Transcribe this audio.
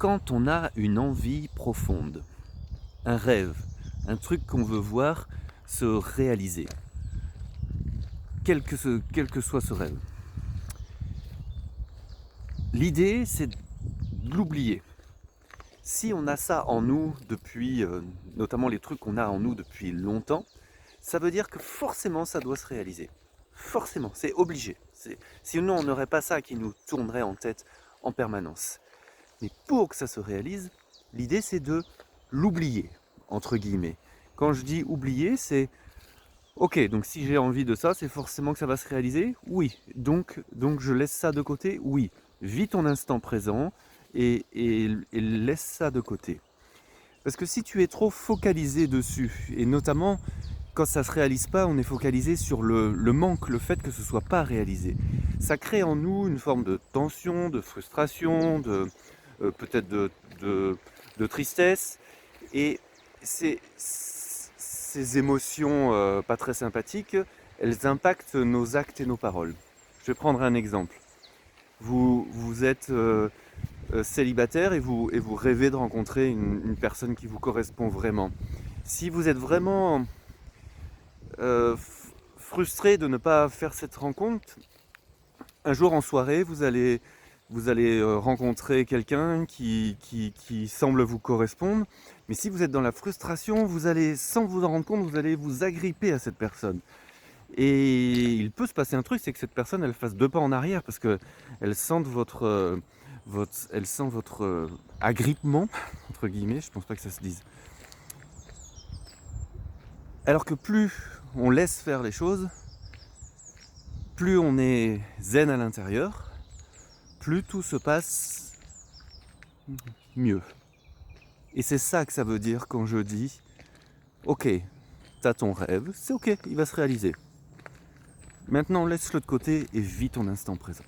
quand on a une envie profonde, un rêve, un truc qu'on veut voir se réaliser, quel que soit ce rêve. L'idée, c'est de l'oublier. Si on a ça en nous depuis, notamment les trucs qu'on a en nous depuis longtemps, ça veut dire que forcément ça doit se réaliser. Forcément, c'est obligé. Sinon on n'aurait pas ça qui nous tournerait en tête en permanence. Mais pour que ça se réalise, l'idée c'est de l'oublier, entre guillemets. Quand je dis oublier, c'est ok, donc si j'ai envie de ça, c'est forcément que ça va se réaliser? Oui. Donc je laisse ça de côté? Oui. Vis ton instant présent et laisse ça de côté. Parce que si tu es trop focalisé dessus, et notamment quand ça ne se réalise pas, on est focalisé sur le manque, le fait que ce ne soit pas réalisé. Ça crée en nous une forme de tension, de frustration, peut-être de tristesse. Et ces émotions pas très sympathiques, elles impactent nos actes et nos paroles. Je vais prendre un exemple. Vous êtes célibataire et vous rêvez de rencontrer une personne qui vous correspond vraiment. Si vous êtes vraiment frustré de ne pas faire cette rencontre, un jour en soirée, vous allez rencontrer quelqu'un qui semble vous correspondre, mais si vous êtes dans la frustration, vous allez, sans vous en rendre compte, vous allez vous agripper à cette personne. Et il peut se passer un truc, c'est que cette personne, elle fasse 2 pas en arrière, parce qu'elle sent votre agrippement, entre guillemets, je pense pas que ça se dise. Alors que plus on laisse faire les choses, plus on est zen à l'intérieur, plus tout se passe mieux. Et c'est ça que ça veut dire quand je dis ok, t'as ton rêve, c'est ok, il va se réaliser. Maintenant laisse-le de côté et vis ton instant présent.